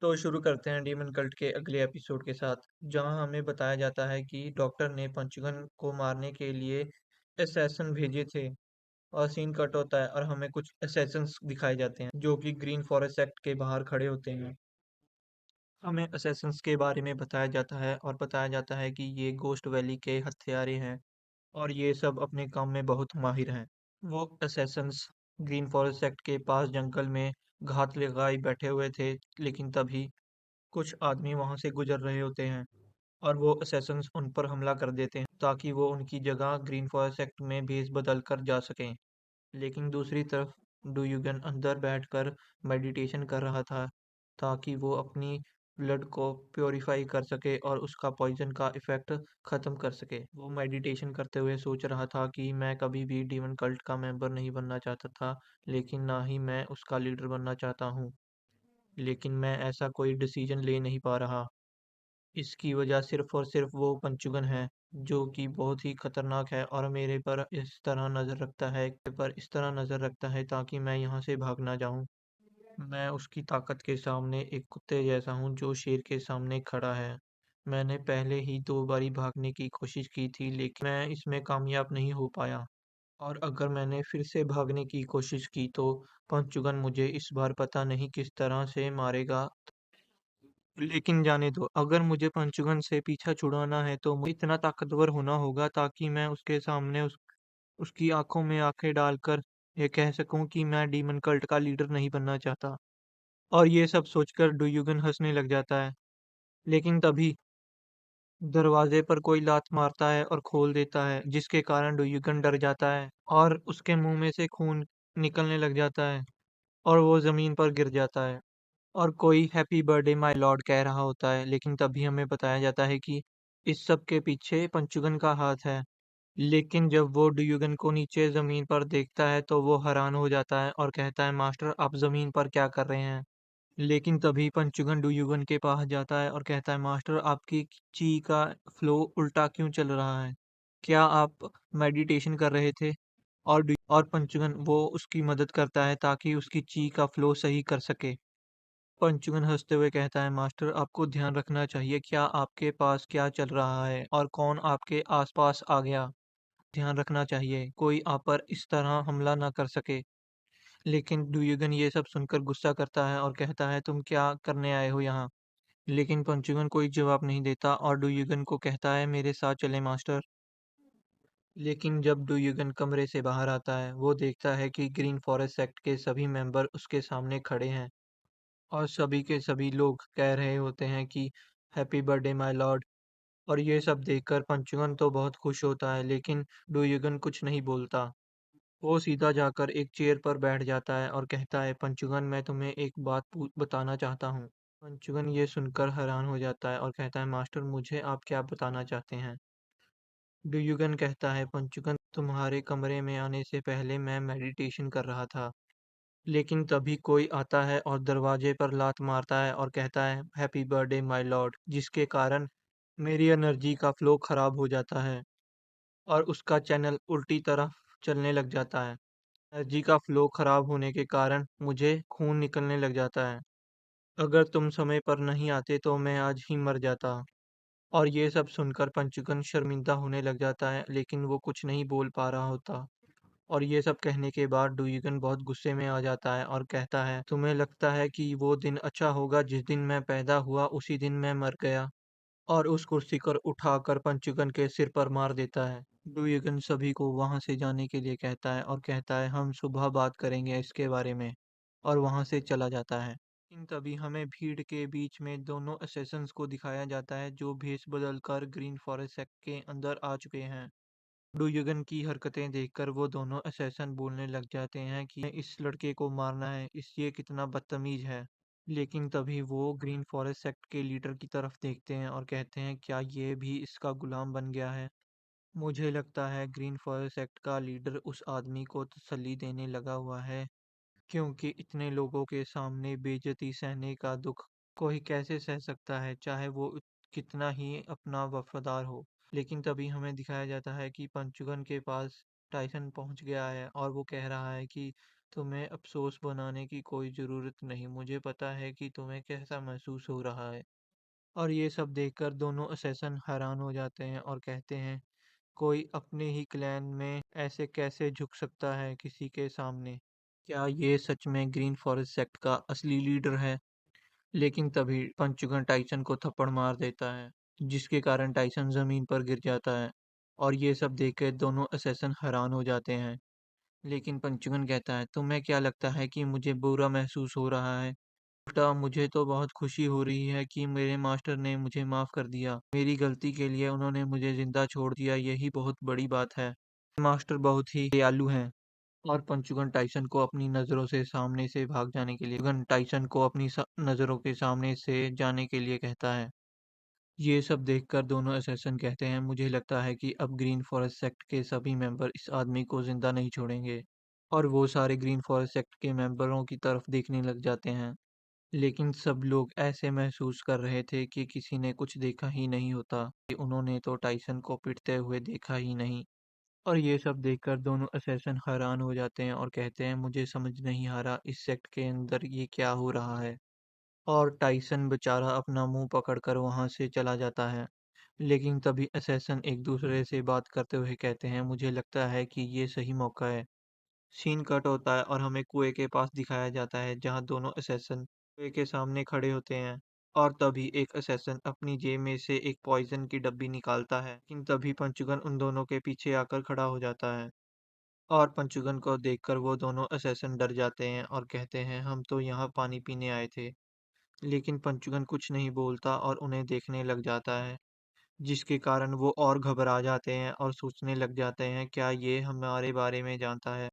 तो शुरू करते हैं डीमन कल्ट के अगले एपिसोड के साथ, जहां हमें बताया जाता है कि डॉक्टर ने पंचुगन को मारने के लिए असैसिन भेजे थे। और सीन कट होता है और हमें कुछ असैसिन्स दिखाए जाते हैं जो कि ग्रीन फॉरेस्ट एक्ट के बाहर खड़े होते हैं। हमें असैसिन्स के बारे में बताया जाता है और बताया जाता है कि ये गोस्ट वैली के हत्यारे हैं और ये सब अपने काम में बहुत माहिर हैं। वो असैसिन्स ग्रीन फॉरेस्ट एक्ट के पास जंगल में घात लगाए बैठे हुए थे, लेकिन तभी कुछ आदमी वहां से गुजर रहे होते हैं और वो असैसिन्स उन पर हमला कर देते हैं ताकि वो उनकी जगह ग्रीन फॉरेस्ट एक्ट में भेस बदल कर जा सकें। लेकिन दूसरी तरफ डुयुगन अंदर बैठकर मेडिटेशन कर रहा था ताकि वो अपनी ब्लड को प्योरीफाई कर सके और उसका पॉइजन का इफेक्ट खत्म कर सके। वो मेडिटेशन करते हुए सोच रहा था कि मैं कभी भी डीमन कल्ट का मेंबर नहीं बनना चाहता था, लेकिन ना ही मैं उसका लीडर बनना चाहता हूँ। लेकिन मैं ऐसा कोई डिसीजन ले नहीं पा रहा। इसकी वजह सिर्फ़ और सिर्फ़ वो पंचुगन है, जो कि बहुत ही खतरनाक है और मेरे पर इस तरह नज़र रखता है ताकि मैं यहाँ से भाग ना जाऊँ। मैं उसकी ताकत के सामने एक कुत्ते जैसा हूँ जो शेर के सामने खड़ा है। मैंने पहले ही 2 बारी भागने की कोशिश की थी, लेकिन मैं इसमें कामयाब नहीं हो पाया। और अगर मैंने फिर से भागने की कोशिश की तो पंचुगन मुझे इस बार पता नहीं किस तरह से मारेगा। लेकिन जाने दो, अगर मुझे पंचुगन से पीछा छुड़ाना है तो मुझे इतना ताकतवर होना होगा ताकि मैं उसके सामने उसकी आंखों में आंखें डालकर ये कह सकूं कि मैं डीमन कल्ट का लीडर नहीं बनना चाहता। और ये सब सोचकर डुयुगन हंसने लग जाता है। लेकिन तभी दरवाजे पर कोई लात मारता है और खोल देता है, जिसके कारण डुयुगन डर जाता है और उसके मुंह में से खून निकलने लग जाता है और वो जमीन पर गिर जाता है। और कोई हैप्पी बर्थडे माय लॉर्ड कह रहा होता है, लेकिन तभी हमें बताया जाता है कि इस सब के पीछे पंचुगन का हाथ है। लेकिन जब वो ड्यूगन को नीचे जमीन पर देखता है तो वो हैरान हो जाता है और कहता है, मास्टर आप जमीन पर क्या कर रहे हैं? लेकिन तभी पंचुगन ड्यूगन के पास जाता है और कहता है, मास्टर आपकी ची का फ्लो उल्टा क्यों चल रहा है? क्या आप मेडिटेशन कर रहे थे? और पंचुगन वो उसकी मदद करता है ताकि उसकी ची का फ्लो सही कर सके। पंचुगन हंसते हुए कहता है, मास्टर आपको ध्यान रखना चाहिए, क्या आपके पास क्या चल रहा है और कौन आपके आसपास आ गया। ध्यान रखना चाहिए कोई आप पर इस तरह हमला ना कर सके। लेकिन ड्यूगन ये सब सुनकर गुस्सा करता है और कहता है, तुम क्या करने आए हो यहाँ? लेकिन पंचुगन कोई जवाब नहीं देता और ड्यूगन को कहता है, मेरे साथ चले मास्टर। लेकिन जब ड्यूगन कमरे से बाहर आता है वो देखता है कि ग्रीन फॉरेस्ट सेक्ट के सभी मेंबर उसके सामने खड़े हैं और सभी के सभी लोग कह रहे होते हैं कि हैप्पी बर्थडे माय लॉर्ड। और ये सब देखकर पंचुगन तो बहुत खुश होता है, लेकिन डुयुगन कुछ नहीं बोलता। वो सीधा जाकर एक चेयर पर बैठ जाता है और कहता है, पंचुगन मैं तुम्हें एक बात बताना चाहता हूँ। पंचुगन ये सुनकर हैरान हो जाता है और कहता है, मास्टर मुझे आप क्या बताना चाहते हैं? डुयुगन कहता है, पंचुगन तुम्हारे कमरे में आने से पहले मैं मेडिटेशन कर रहा था, लेकिन तभी कोई आता है और दरवाजे पर लात मारता है और कहता है, हैप्पी बर्थडे माय लॉर्ड, जिसके कारण मेरी एनर्जी का फ्लो खराब हो जाता है और उसका चैनल उल्टी तरफ चलने लग जाता है। एनर्जी का फ्लो खराब होने के कारण मुझे खून निकलने लग जाता है। अगर तुम समय पर नहीं आते तो मैं आज ही मर जाता। और ये सब सुनकर पंचुगन शर्मिंदा होने लग जाता है, लेकिन वो कुछ नहीं बोल पा रहा होता। और ये सब कहने के बाद डुइगन बहुत गुस्से में आ जाता है और कहता है, तुम्हें लगता है कि वो दिन अच्छा होगा जिस दिन मैं पैदा हुआ उसी दिन मैं मर गया। और उस कुर्सी को उठाकर पंचुगन के सिर पर मार देता है। डुइगन सभी को वहां से जाने के लिए कहता है और कहता है, हम सुबह बात करेंगे इसके बारे में। और वहां से चला जाता है। इन तभी हमें भीड़ के बीच में दोनों असैसिन्स को दिखाया जाता है जो भेष बदल कर ग्रीन फॉरेस्ट सेक्ट के अंदर आ चुके हैं। डुयुगन की हरकतें देखकर वो दोनों असैसन बोलने लग जाते हैं कि हमें इस लड़के को मारना है, इस ये कितना बदतमीज है। लेकिन तभी वो ग्रीन फॉरेस्ट सेक्ट के लीडर की तरफ देखते हैं और कहते हैं, क्या ये भी इसका गुलाम बन गया है? मुझे लगता है ग्रीन फॉरेस्ट सेक्ट का लीडर उस आदमी को तसल्ली देने लगा हुआ है, क्योंकि इतने लोगों के सामने बेइज्जती सहने का दुख कोई कैसे सह सकता है, चाहे वो कितना ही अपना वफादार हो। लेकिन तभी हमें दिखाया जाता है कि पंचुगन के पास टाइसन पहुंच गया है और वो कह रहा है कि तुम्हें अफ़सोस बनाने की कोई ज़रूरत नहीं, मुझे पता है कि तुम्हें कैसा महसूस हो रहा है। और ये सब देखकर दोनों असैसन हैरान हो जाते हैं और कहते हैं, कोई अपने ही क्लैन में ऐसे कैसे झुक सकता है किसी के सामने? क्या ये सच में ग्रीन फॉरेस्ट सेक्ट का असली लीडर है? लेकिन तभी पंचुगन टाइसन को थप्पड़ मार देता है, जिसके कारण टाइसन ज़मीन पर गिर जाता है। और ये सब देख के दोनों असैसन हैरान हो जाते हैं। लेकिन पंचुगन कहता है, तुम्हें क्या लगता है कि मुझे बुरा महसूस हो रहा है? उल्टा मुझे तो बहुत खुशी हो रही है कि मेरे मास्टर ने मुझे माफ़ कर दिया। मेरी गलती के लिए उन्होंने मुझे ज़िंदा छोड़ दिया, यही बहुत बड़ी बात है। मास्टर बहुत ही दयालु हैं। और पंचुगन टाइसन को अपनी नज़रों से सामने से भाग जाने के लिए पंचुगन टाइसन को अपनी नज़रों के सामने से जाने के लिए कहता है। ये सब देखकर दोनों असैसिन कहते हैं, मुझे लगता है कि अब ग्रीन फॉरेस्ट सेक्ट के सभी मेंबर इस आदमी को जिंदा नहीं छोड़ेंगे। और वो सारे ग्रीन फॉरेस्ट सेक्ट के मेंबरों की तरफ देखने लग जाते हैं। लेकिन सब लोग ऐसे महसूस कर रहे थे कि किसी ने कुछ देखा ही नहीं होता, कि उन्होंने तो टाइसन को पिटते हुए देखा ही नहीं। और ये सब देखकर दोनों असैसिन हैरान हो जाते हैं और कहते हैं, मुझे समझ नहीं आ रहा इस सेक्ट के अंदर ये क्या हो रहा है। और टाइसन बेचारा अपना मुंह पकड़कर वहां से चला जाता है। लेकिन तभी असैसिन एक दूसरे से बात करते हुए कहते हैं, मुझे लगता है कि ये सही मौका है। सीन कट होता है और हमें कुएं के पास दिखाया जाता है, जहां दोनों असैसिन कुएं के सामने खड़े होते हैं। और तभी एक असैसिन अपनी जेब में से एक पॉइजन की डब्बी निकालता है, लेकिन तभी पंचुगन उन दोनों के पीछे आकर खड़ा हो जाता है। और पंचुगन को देखकर वो दोनों असैसिन डर जाते हैं और कहते हैं, हम तो यहाँ पानी पीने आए थे। लेकिन पंचुगन कुछ नहीं बोलता और उन्हें देखने लग जाता है, जिसके कारण वो और घबरा जाते हैं और सोचने लग जाते हैं, क्या ये हमारे बारे में जानता है?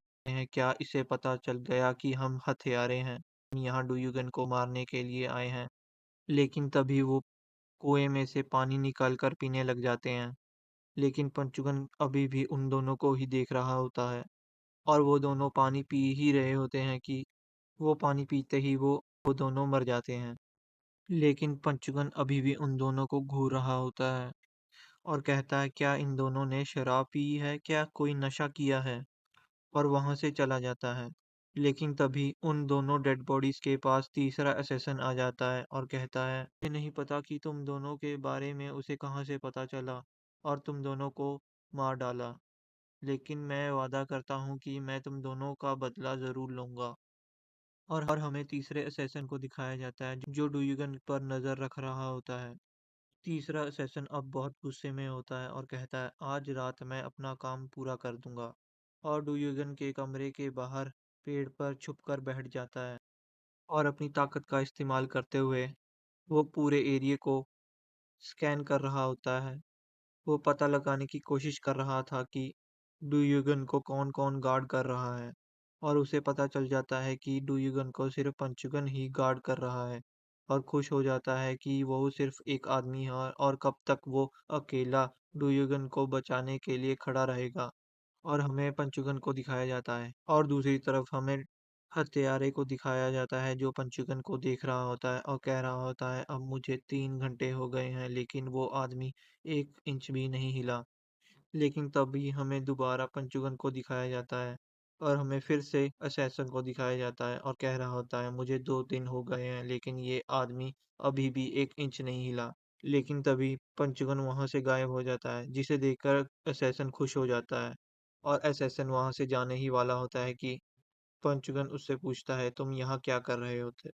क्या इसे पता चल गया कि हम हत्यारे हैं? हम यहाँ डुयुगन को मारने के लिए आए हैं। लेकिन तभी वो कुएं में से पानी निकाल कर पीने लग जाते हैं। लेकिन पंचुगन अभी भी उन दोनों को ही देख रहा होता है और वो दोनों पानी पी ही रहे होते हैं कि वो पानी पीते ही वो दोनों मर जाते हैं। लेकिन पंचुगन अभी भी उन दोनों को घूर रहा होता है और कहता है, क्या इन दोनों ने शराब पी है, क्या कोई नशा किया है? और वहां से चला जाता है। लेकिन तभी उन दोनों डेड बॉडीज के पास तीसरा असैसिन आ जाता है और कहता है, मुझे नहीं पता कि तुम दोनों के बारे में उसे कहाँ से पता चला और तुम दोनों को मार डाला। लेकिन मैं वादा करता हूँ कि मैं तुम दोनों का बदला ज़रूर लूँगा। और हमें तीसरे असैसिन को दिखाया जाता है, जो डुयुगन पर नज़र रख रहा होता है। तीसरा असैसिन अब बहुत गुस्से में होता है और कहता है, आज रात मैं अपना काम पूरा कर दूँगा। और डुयुगन के कमरे के बाहर पेड़ पर छुपकर बैठ जाता है और अपनी ताकत का इस्तेमाल करते हुए वो पूरे एरिया को स्कैन कर रहा होता है। वो पता लगाने की कोशिश कर रहा था कि डुयुगन को कौन-कौन गार्ड कर रहा है। और उसे पता चल जाता है कि डुयुगन को सिर्फ पंचुगन ही गार्ड कर रहा है और खुश हो जाता है कि वो सिर्फ एक आदमी है और कब तक वो अकेला डुयुगन को बचाने के लिए खड़ा रहेगा। और हमें पंचुगन को दिखाया जाता है और दूसरी तरफ हमें हत्यारे को दिखाया जाता है, जो पंचुगन को देख रहा होता है और कह रहा होता है, अब मुझे 3 घंटे हो गए हैं लेकिन वो आदमी 1 इंच भी नहीं हिला। लेकिन तभी हमें दोबारा पंचुगन को दिखाया जाता है और हमें फिर से असैसिन को दिखाया जाता है और कह रहा होता है, मुझे 2 दिन हो गए हैं लेकिन ये आदमी अभी भी 1 इंच नहीं हिला। लेकिन तभी पंचुगन वहां से गायब हो जाता है, जिसे देखकर असैसिन खुश हो जाता है। और असैसिन वहां से जाने ही वाला होता है कि पंचुगन उससे पूछता है, तुम यहाँ क्या कर रहे होते?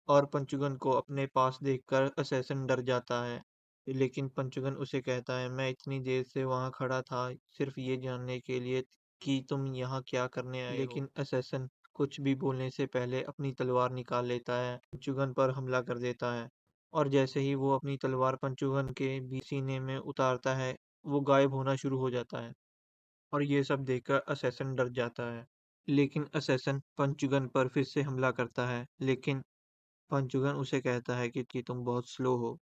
और पंचुगन को अपने पास देखकर असैसिन डर जाता है। लेकिन पंचुगन उसे कहता है, मैं इतनी देर से वहां खड़ा था सिर्फ ये जानने के लिए कि तुम यहाँ क्या करने आए हो। लेकिन असैसिन कुछ भी बोलने से पहले अपनी तलवार निकाल लेता है, पंचुगन पर हमला कर देता है। और जैसे ही वो अपनी तलवार पंचुगन के सीने में उतारता है, वो गायब होना शुरू हो जाता है। और ये सब देखकर असैसिन डर जाता है। लेकिन असैसिन पंचुगन पर फिर से हमला करता है, लेकिन पंचुगन उसे कहता है कि तुम बहुत स्लो हो